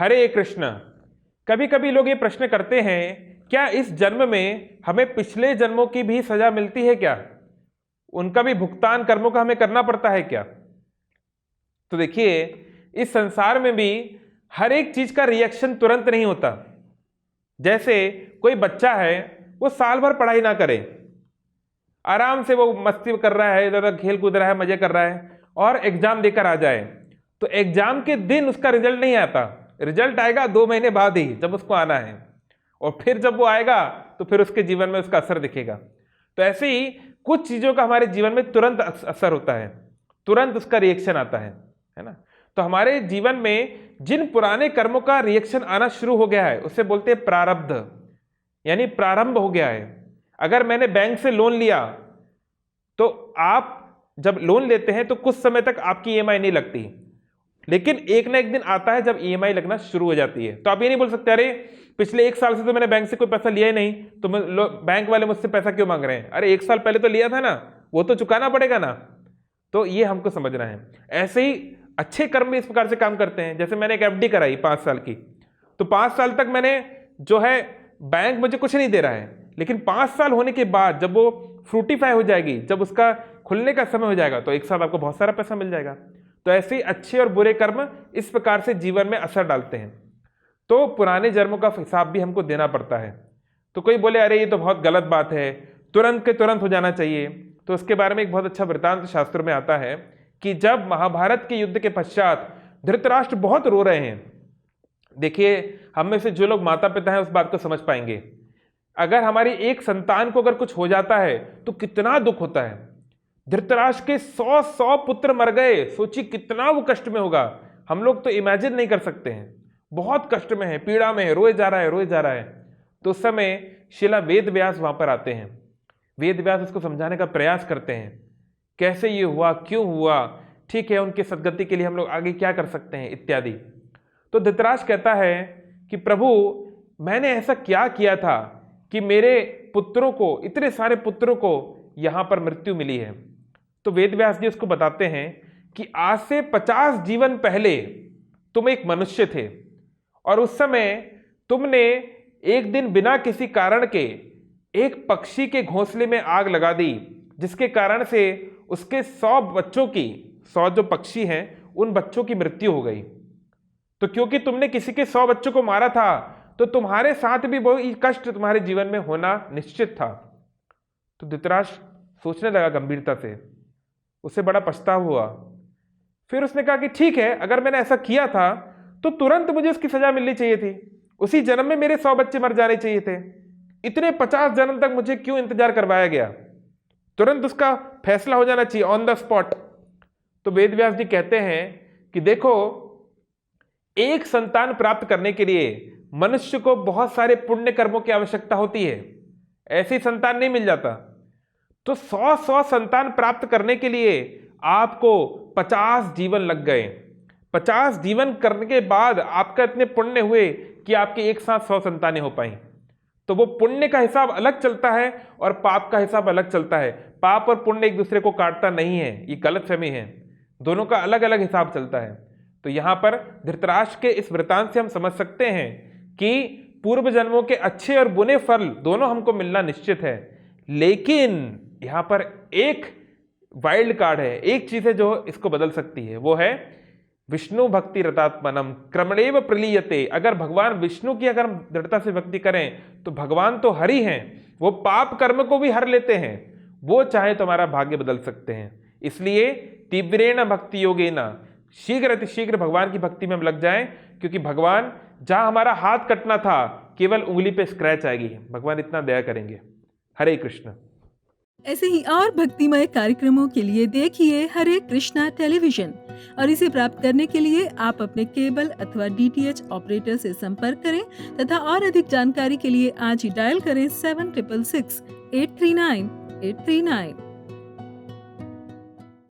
हरे कृष्ण। कभी कभी लोग ये प्रश्न करते हैं, क्या इस जन्म में हमें पिछले जन्मों की भी सजा मिलती है क्या? उनका भी भुगतान कर्मों का हमें करना पड़ता है क्या? तो देखिए, इस संसार में भी हर एक चीज का रिएक्शन तुरंत नहीं होता। जैसे कोई बच्चा है, वो साल भर पढ़ाई ना करे, आराम से वो मस्ती कर रहा है, इधर खेल कूद रहा है, मजे कर रहा है, और एग्जाम देकर आ जाए, तो एग्जाम के दिन उसका रिजल्ट नहीं आता। रिजल्ट आएगा 2 महीने बाद ही, जब उसको आना है, और फिर जब वो आएगा तो फिर उसके जीवन में उसका असर दिखेगा। तो ऐसे ही कुछ चीजों का हमारे जीवन में तुरंत असर होता है, तुरंत उसका रिएक्शन आता है ना। तो हमारे जीवन में जिन पुराने कर्मों का रिएक्शन आना शुरू हो गया है, उसे बोलते हैं प्रारब्ध, यानी प्रारंभ हो गया है। अगर मैंने बैंक से लोन लिया, तो आप जब लोन लेते हैं तो कुछ समय तक आपकी ईएमआई नहीं लगती, लेकिन एक ना एक दिन आता है जब ईएमआई लगना शुरू हो जाती है। तो आप ये नहीं बोल सकते अरे पिछले 1 साल से तो मैंने बैंक से कोई पैसा लिया ही नहीं, तो बैंक वाले मुझसे पैसा क्यों मांग रहे हैं? अरे 1 साल पहले तो लिया था ना, वो तो चुकाना पड़ेगा ना। तो ये हमको समझना है। ऐसे ही अच्छे कर्म भी इस प्रकार से काम करते हैं। जैसे मैंने एक एफडी कराई 5 साल की, तो 5 साल तक मैंने जो है बैंक मुझे कुछ नहीं दे रहा है, लेकिन 5 साल होने के बाद जब वो फ्रूटिफाई हो जाएगी, जब उसका खुलने का समय हो जाएगा, तो 1 साल आपको बहुत सारा पैसा मिल जाएगा। तो ऐसे ही अच्छे और बुरे कर्म इस प्रकार से जीवन में असर डालते हैं। तो पुराने जन्मों का हिसाब भी हमको देना पड़ता है। तो कोई बोले अरे ये तो बहुत गलत बात है, तुरंत के तुरंत हो जाना चाहिए। तो उसके बारे में एक बहुत अच्छा वृत्तांत शास्त्रों में आता है कि जब महाभारत के युद्ध के पश्चात धृतराष्ट्र बहुत रो रहे हैं। देखिए, हम में से जो लोग माता पिता हैं उस बात को समझ पाएंगे। अगर हमारी एक संतान को अगर कुछ हो जाता है तो कितना दुख होता है। धृतराष्ट्र के 100 पुत्र मर गए, सोचिए कितना वो कष्ट में होगा। हम लोग तो इमेजिन नहीं कर सकते हैं, बहुत कष्ट में है, पीड़ा में है, रोए जा रहा है, रोए जा रहा है। तो उस समय शिला वेद व्यास वहां पर आते हैं। वेद व्यास उसको समझाने का प्रयास करते हैं, कैसे ये हुआ, क्यों हुआ, ठीक है, उनके सदगति के लिए हम लोग आगे क्या कर सकते हैं इत्यादि। तो धृतराष्ट्र कहता है कि प्रभु, मैंने ऐसा क्या किया था कि मेरे पुत्रों को, इतने सारे पुत्रों को यहां पर मृत्यु मिली है। तो वेद व्यास जी उसको बताते हैं कि आज से 50 जीवन पहले तुम एक मनुष्य थे, और उस समय तुमने एक दिन बिना किसी कारण के एक पक्षी के घोंसले में आग लगा दी, जिसके कारण से उसके 100 बच्चों की, 100 जो पक्षी हैं उन बच्चों की मृत्यु हो गई। तो क्योंकि तुमने किसी के 100 बच्चों को मारा था, तो तुम्हारे साथ भी वही कष्ट तुम्हारे जीवन में होना निश्चित था। तो धृतराष्ट्र सोचने लगा गंभीरता से, उसे बड़ा पछतावा हुआ। फिर उसने कहा कि ठीक है, अगर मैंने ऐसा किया था तो तुरंत मुझे उसकी सजा मिलनी चाहिए थी, उसी जन्म में मेरे 100 बच्चे मर जाने चाहिए थे। इतने 50 जन्म तक मुझे क्यों इंतजार करवाया गया? तुरंत उसका फैसला हो जाना चाहिए, ऑन द स्पॉट। तो वेद व्यास जी कहते हैं कि देखो, एक संतान प्राप्त करने के लिए मनुष्य को बहुत सारे पुण्य कर्मों की आवश्यकता होती है, ऐसी संतान नहीं मिल जाता। तो 100 संतान प्राप्त करने के लिए आपको 50 जीवन लग गए। 50 जीवन करने के बाद आपका इतने पुण्य हुए कि आपके एक साथ 100 संतानें हो पाई। तो वो पुण्य का हिसाब अलग चलता है और पाप का हिसाब अलग चलता है। पाप और पुण्य एक दूसरे को काटता नहीं है, ये गलतफहमी है, दोनों का अलग अलग हिसाब चलता है। तो यहां पर धृतराष्ट्र के इस वृतांत से हम समझ सकते हैं कि पूर्व जन्मों के अच्छे और बुरे फल दोनों हमको मिलना निश्चित है। लेकिन यहां पर एक वाइल्ड कार्ड है, एक चीज है जो इसको बदल सकती है, वो है विष्णु भक्ति रतात्मनम क्रमणेव प्रलीयते। अगर भगवान विष्णु की अगर हम दृढ़ता से भक्ति करें तो भगवान तो हरि हैं, वो पाप कर्म को भी हर लेते हैं, वो चाहे तो हमारा भाग्य बदल सकते हैं। इसलिए तीव्रेण भक्ति योगेन, शीघ्र अतिशीघ्र भगवान की भक्ति में हम लग जाएं, क्योंकि भगवान जहां हमारा हाथ कटना था केवल उंगली पे स्क्रैच आएगी, भगवान इतना दया करेंगे। हरे कृष्ण। ऐसे ही और भक्तिमय कार्यक्रमों के लिए देखिए हरे कृष्णा टेलीविजन, और इसे प्राप्त करने के लिए आप अपने केबल अथवा डीटीएच ऑपरेटर से संपर्क करें तथा और अधिक जानकारी के लिए आज ही डायल करें 7666 839 839।